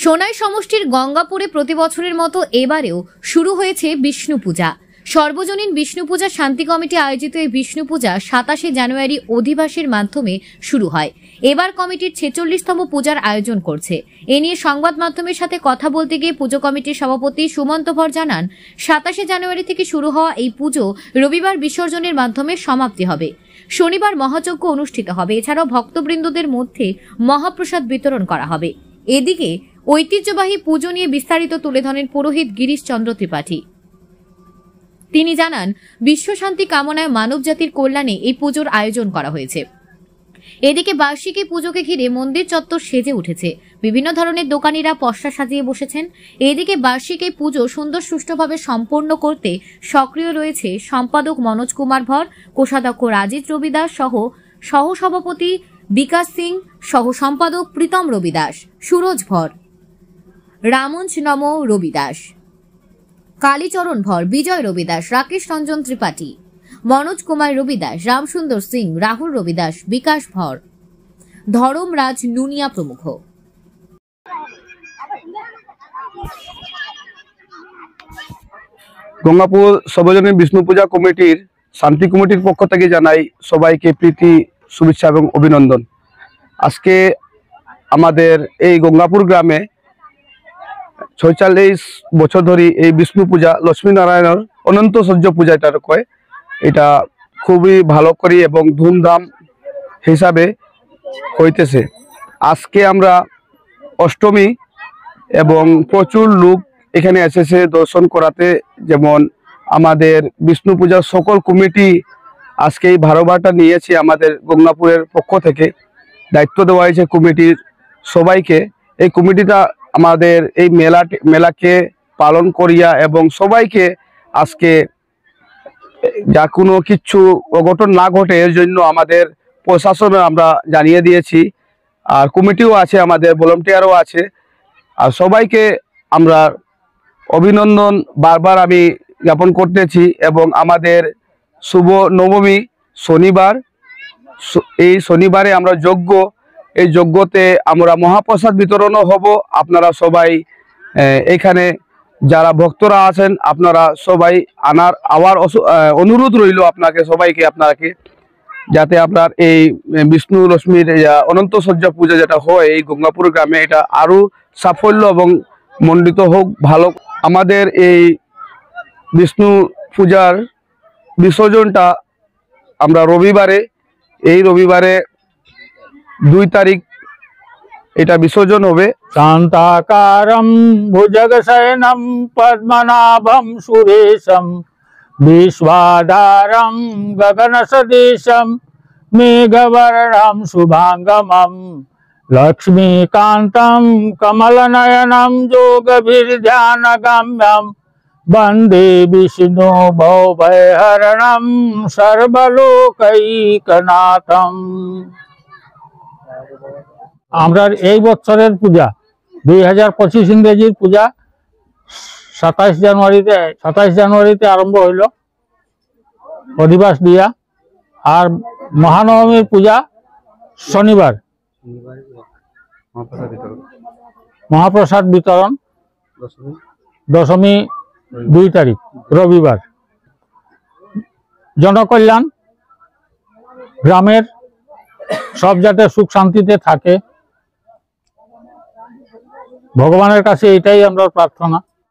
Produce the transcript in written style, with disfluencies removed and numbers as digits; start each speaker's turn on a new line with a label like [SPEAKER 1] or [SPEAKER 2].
[SPEAKER 1] সোনাই সমষ্টির গঙ্গাপুরে প্রতি বছরের মতো এবারেও শুরু হয়েছে বিষ্ণু পূজা। সর্বজনীন বিষ্ণু পূজা শান্তি কমিটি আয়োজিত এই বিষ্ণু পূজা 27শে জানুয়ারি অধিবাসের মাধ্যমে শুরু হয়। এবার কমিটির 46তম পূজার আয়োজন করছে। এ নিয়ে সংবাদ মাধ্যমের সাথে কথা বলতে গিয়ে পুজো কমিটির সভাপতি সুমন্ত ভর জানান, 27শে জানুয়ারি থেকে শুরু হওয়া এই পুজো রবিবার বিসর্জনের মাধ্যমে সমাপ্তি হবে। শনিবার মহাযজ্ঞ অনুষ্ঠিত হবে। এছাড়াও ভক্তবৃন্দদের মধ্যে মহাপ্রসাদ বিতরণ করা হবে। এদিকে ঐতিহ্যবাহী পুজো নিয়ে বিস্তারিত তুলে ধরেন পুরোহিত গিরিশ চন্দ্র ত্রিপাঠী। তিনি জানান, বিশ্ব শান্তি কামনায় মানব জাতির কল্যাণে এই পুজোর আয়োজন করা হয়েছে। এদিকে বার্ষিকী পুজোকে ঘিরে মন্দির চত্বর সেজে উঠেছে। বিভিন্ন ধরনের দোকানিরা পসরা সাজিয়ে বসেছেন। এদিকে বার্ষিকী পুজো সুন্দর সুষ্ঠুভাবে সম্পন্ন করতে সক্রিয় রয়েছে সম্পাদক মনোজ কুমার ভর, কোষাধ্যক্ষ রাজিত রবিদাস সহ সহসভাপতি বিকাশ সিং, সহ সম্পাদক প্রীতম রবিদাস, সুরজ ভর, রামঞ্চ নম রবিদাস, কালীচরণ ভর, বিজয় রবিদাস, রাকেশ রঞ্জন ত্রিপাঠী, মনোজ কুমার রবিদাস, রামসুন্দর সিং, রাহুল রবিদাস, বিকাশ ভর, ধরমরাজ নুনিয়া প্রমুখ।
[SPEAKER 2] গঙ্গাপুর সর্বজনীন বিষ্ণু পূজা কমিটির শান্তি কমিটির পক্ষ থেকে জানাই সবাইকে প্রীতি, শুভেচ্ছা এবং অভিনন্দন। আজকে আমাদের এই গঙ্গাপুর গ্রামে 46 বছর ধরে এই বিষ্ণু পূজা, লক্ষ্মীনারায়ণের অনন্ত সহ্য পূজা এটা কয়, এটা খুবই ভালো করি এবং ধুমধাম হিসাবে হইতেছে। আজকে আমরা অষ্টমী এবং প্রচুর লোক এখানে এসেছে দর্শন করাতে। যেমন আমাদের বিষ্ণু পূজার সকল কমিটি আজকে এই ভারবারটা নিয়েছে আমাদের গঙ্গাপুরের পক্ষ থেকে, দায়িত্ব দেওয়া হয়েছে কমিটির সবাইকে। এই কমিটিটা আমাদের এই মেলাকে পালন করিয়া এবং সবাইকে আজকে যা কোনো কিছু অঘটন না ঘটে এর জন্য আমাদের প্রশাসনে আমরা জানিয়ে দিয়েছি। আর কমিটিও আছে, আমাদের ভলান্টিয়ারও আছে। আর সবাইকে আমরা অভিনন্দন বারবার আমি জ্ঞাপন করতেছি। এবং আমাদের শুভ নবমী শনিবার, এই শনিবারে আমরা যজ্ঞ, এই যজ্ঞতে আমরা মহাপ্রসাদ বিতরণও হব। আপনারা সবাই এখানে যারা ভক্তরা আছেন আপনারা সবাই আবার অনুরোধ রইল আপনাকে সবাইকে, আপনাকে যাতে আপনার এই বিষ্ণু লক্ষ্মীর অনন্ত সজ্জা পূজা যেটা হয় এই গঙ্গাপুর গ্রামে, এটা আরো সাফল্য এবং মণ্ডিত হোক ভালো। আমাদের এই বিষ্ণু পূজার বিসর্জনটা আমরা এই রবিবারে 2 তারিখ এটা বিসর্জন হবে।
[SPEAKER 3] শান্তাকারম ভুজগশয়নম পদ্মনাভম সুরেশম বিশ্বাধারম গগনসদৃশম মেঘবর্ণম শুভাঙ্গমম লক্ষ্মীকান্তম কমলনয়নম যোগভির্ধ্যানগম্যম বন্দে বিষ্ণু ভবভয়হরণম সর্বলোকৈকনাথম। আমরা এই বছরের পূজা 2025 ইংরেজির পূজা 27 জানুয়ারিতে আরম্ভ হইল অধিবাস দিয়া। আর মহানবমীর পূজা শনিবার, মহাপ্রসাদ বিতরণ দশমী 2 তারিখ রবিবার। জনকল্যাণ, গ্রামের সব যাতে সুখ শান্তিতে থাকে, ভগবানের কাছে এটাই আমরা প্রার্থনা।